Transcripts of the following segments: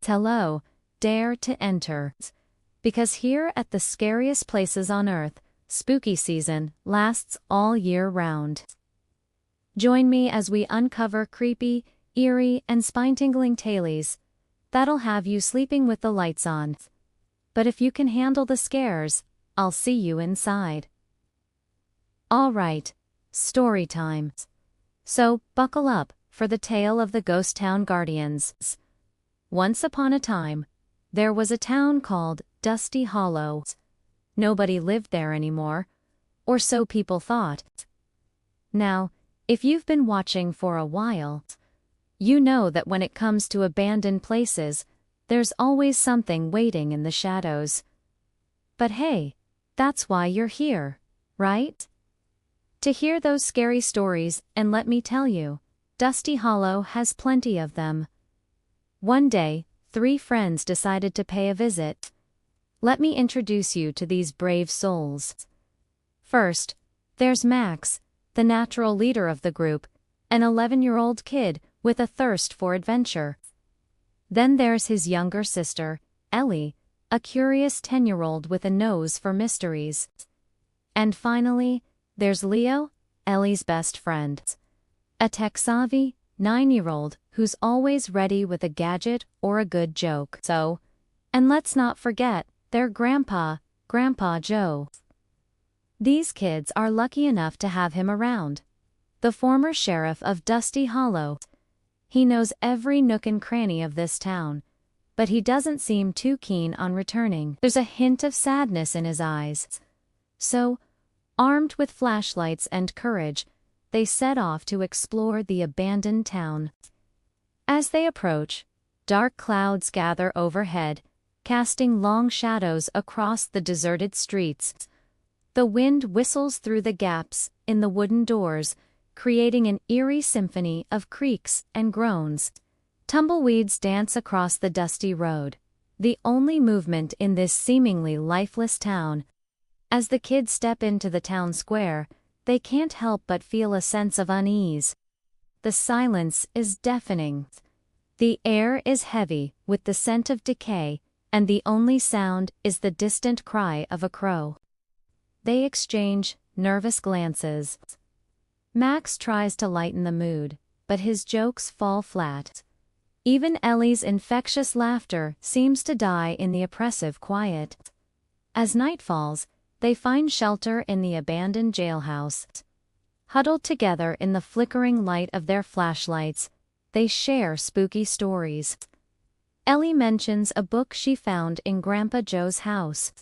Hello, dare to enter. Because here at the scariest places on earth, spooky season lasts all year round. Join me as we uncover creepy, eerie, and spine-tingling tales that'll have you sleeping with the lights on. But if you can handle the scares, I'll see you inside. Alright, story time. So, buckle up for the tale of the Ghost Town Guardians. Once upon a time, there was a town called Dusty Hollow. Nobody lived there anymore, or so people thought. Now, if you've been watching for a while, you know that when it comes to abandoned places, there's always something waiting in the shadows. But hey, that's why you're here, right? To hear those scary stories, and let me tell you, Dusty Hollow has plenty of them. One day, 3 friends decided to pay a visit. Let me introduce you to these brave souls. First, there's Max, the natural leader of the group, an 11-year-old kid with a thirst for adventure. Then there's his younger sister, Ellie, a curious 10-year-old with a nose for mysteries. And finally, there's Leo, Ellie's best friend. A tech-savvy, 9-year-old who's always ready with a gadget or a good joke. And let's not forget their Grandpa Joe. These kids are lucky enough to have him around. The former sheriff of Dusty Hollow. He knows every nook and cranny of this town, but he doesn't seem too keen on returning. There's a hint of sadness in his eyes. So, armed with flashlights and courage, they set off to explore the abandoned town. As they approach, dark clouds gather overhead, casting long shadows across the deserted streets. The wind whistles through the gaps in the wooden doors, creating an eerie symphony of creaks and groans. Tumbleweeds dance across the dusty road, the only movement in this seemingly lifeless town. As the kids step into the town square, they can't help but feel a sense of unease. The silence is deafening. The air is heavy with the scent of decay, and the only sound is the distant cry of a crow. They exchange nervous glances. Max tries to lighten the mood, but his jokes fall flat. Even Ellie's infectious laughter seems to die in the oppressive quiet. As night falls, they find shelter in the abandoned jailhouse. Huddled together in the flickering light of their flashlights, they share spooky stories. Ellie mentions a book she found in Grandpa Joe's house.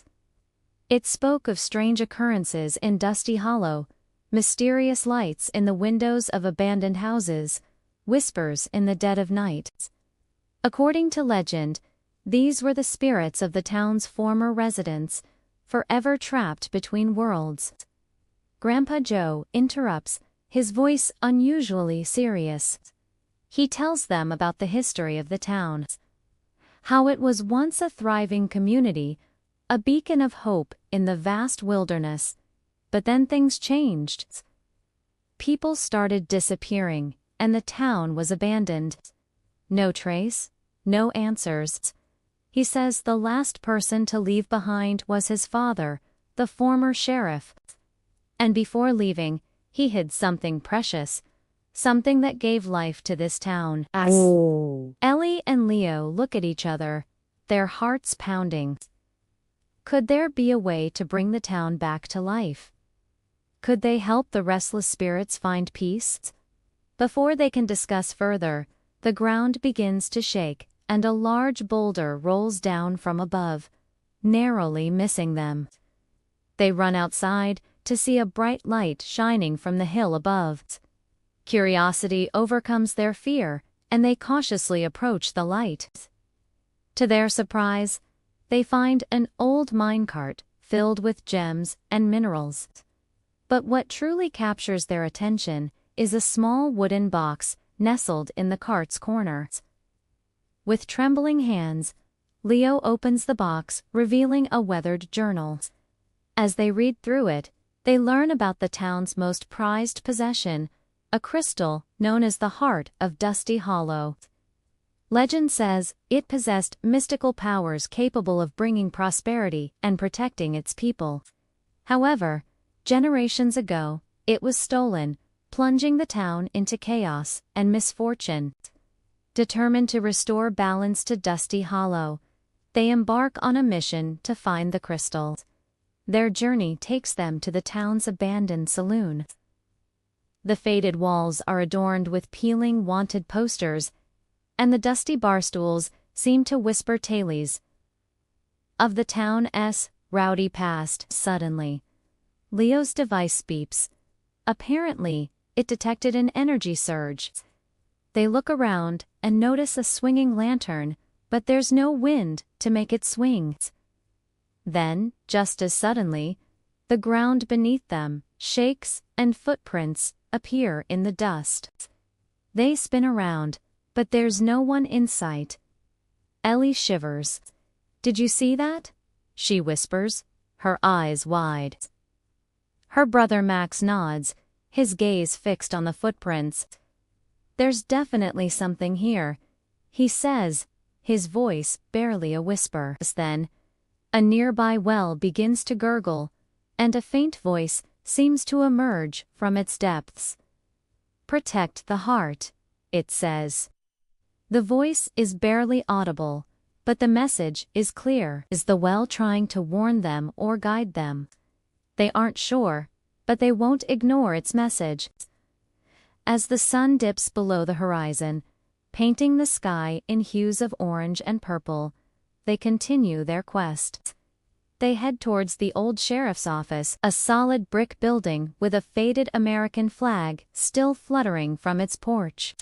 It spoke of strange occurrences in Dusty Hollow, mysterious lights in the windows of abandoned houses, whispers in the dead of night. According to legend, these were the spirits of the town's former residents, forever trapped between worlds. Grandpa Joe interrupts, his voice unusually serious. He tells them about the history of the town. How it was once a thriving community, a beacon of hope in the vast wilderness. But then things changed. People started disappearing, and the town was abandoned. No trace, no answers. He says the last person to leave behind was his father, the former sheriff. And before leaving, he hid something precious, something that gave life to this town. Ellie and Leo look at each other, their hearts pounding. Could there be a way to bring the town back to life? Could they help the restless spirits find peace? Before they can discuss further, the ground begins to shake, and a large boulder rolls down from above, narrowly missing them. They run outside to see a bright light shining from the hill above. Curiosity overcomes their fear, and they cautiously approach the light. To their surprise, they find an old minecart filled with gems and minerals. But what truly captures their attention is a small wooden box nestled in the cart's corner. With trembling hands, Leo opens the box, revealing a weathered journal. As they read through it, they learn about the town's most prized possession, a crystal known as the Heart of Dusty Hollow. Legend says it possessed mystical powers capable of bringing prosperity and protecting its people. However, generations ago, it was stolen, plunging the town into chaos and misfortune. Determined to restore balance to Dusty Hollow, they embark on a mission to find the crystal. Their journey takes them to the town's abandoned saloon. The faded walls are adorned with peeling wanted posters, and the dusty barstools seem to whisper tales of the town's rowdy past. Suddenly, Leo's device beeps. Apparently, it detected an energy surge. They look around and notice a swinging lantern, but there's no wind to make it swing. Then, just as suddenly, the ground beneath them shakes and footprints appear in the dust. They spin around, but there's no one in sight. Ellie shivers. "Did you see that?" she whispers, her eyes wide. Her brother Max nods, his gaze fixed on the footprints. "There's definitely something here," he says, his voice barely a whisper. Then, a nearby well begins to gurgle, and a faint voice seems to emerge from its depths. "Protect the heart," it says. The voice is barely audible, but the message is clear. Is the well trying to warn them or guide them? They aren't sure, but they won't ignore its message. As the sun dips below the horizon, painting the sky in hues of orange and purple, they continue their quest. They head towards the old sheriff's office, a solid brick building with a faded American flag still fluttering from its porch.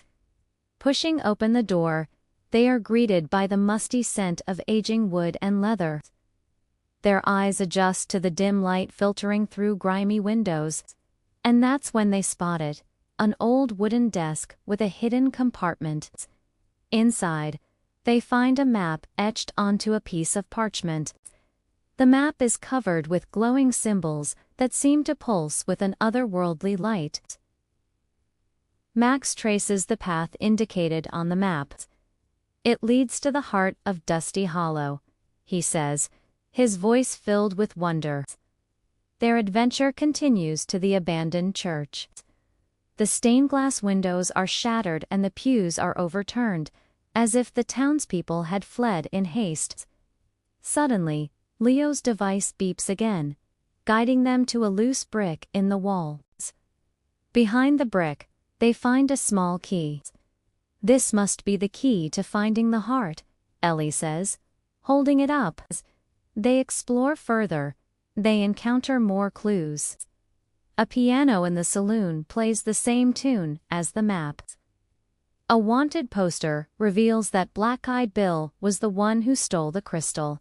Pushing open the door, they are greeted by the musty scent of aging wood and leather. Their eyes adjust to the dim light filtering through grimy windows, and that's when they spot it, an old wooden desk with a hidden compartment. Inside, they find a map etched onto a piece of parchment. The map is covered with glowing symbols that seem to pulse with an otherworldly light. Max traces the path indicated on the map. "It leads to the heart of Dusty Hollow," he says, his voice filled with wonder. Their adventure continues to the abandoned church. The stained glass windows are shattered and the pews are overturned, as if the townspeople had fled in haste. Suddenly, Leo's device beeps again, guiding them to a loose brick in the wall. Behind the brick, they find a small key. "This must be the key to finding the heart," Ellie says, holding it up. They explore further. They encounter more clues. A piano in the saloon plays the same tune as the map. A wanted poster reveals that Black-Eyed Bill was the one who stole the crystal.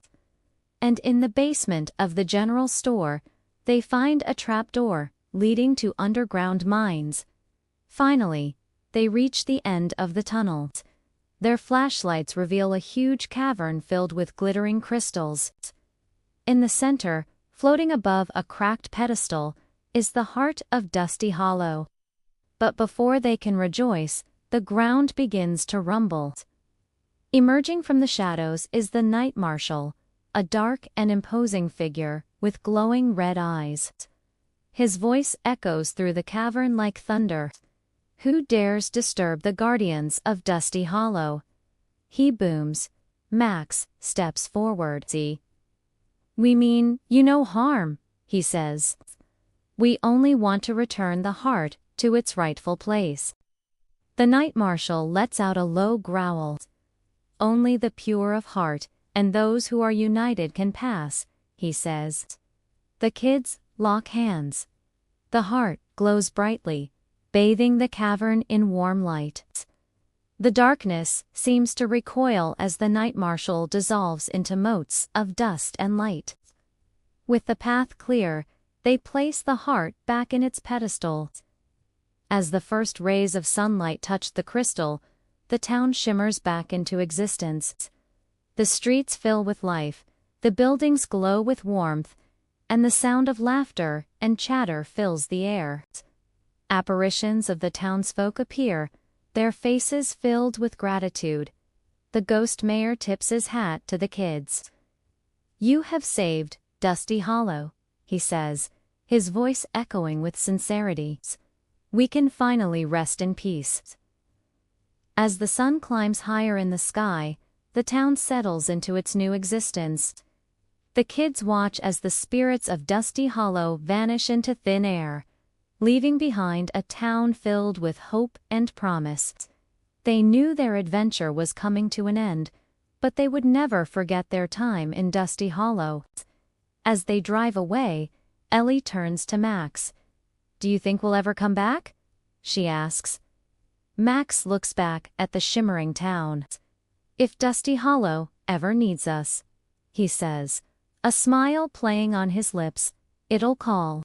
And in the basement of the general store, they find a trapdoor leading to underground mines. Finally, they reach the end of the tunnel. Their flashlights reveal a huge cavern filled with glittering crystals. In the center, floating above a cracked pedestal, is the heart of Dusty Hollow. But before they can rejoice, the ground begins to rumble. Emerging from the shadows is the Night Marshal, a dark and imposing figure with glowing red eyes. His voice echoes through the cavern like thunder. "Who dares disturb the guardians of Dusty Hollow?" he booms. Max steps forward. "See? We mean you no harm," he says. "We only want to return the heart to its rightful place." The Night Marshal lets out a low growl. "Only the pure of heart and those who are united can pass," he says. The kids lock hands. The heart glows brightly, bathing the cavern in warm light. The darkness seems to recoil as the Night Marshal dissolves into motes of dust and light. With the path clear, they place the heart back in its pedestal. As the first rays of sunlight touch the crystal, the town shimmers back into existence. The streets fill with life, the buildings glow with warmth, and the sound of laughter and chatter fills the air. Apparitions of the townsfolk appear, their faces filled with gratitude. the ghost mayor tips his hat to the kids. "You have saved Dusty Hollow," he says, his voice echoing with sincerity. "We can finally rest in peace." As the sun climbs higher in the sky, the town settles into its new existence. The kids watch as the spirits of Dusty Hollow vanish into thin air, leaving behind a town filled with hope and promise. They knew their adventure was coming to an end, but they would never forget their time in Dusty Hollow. As they drive away, Ellie turns to Max. "Do you think we'll ever come back?" she asks. Max looks back at the shimmering town. "If Dusty Hollow ever needs us," he says, a smile playing on his lips, "it'll call."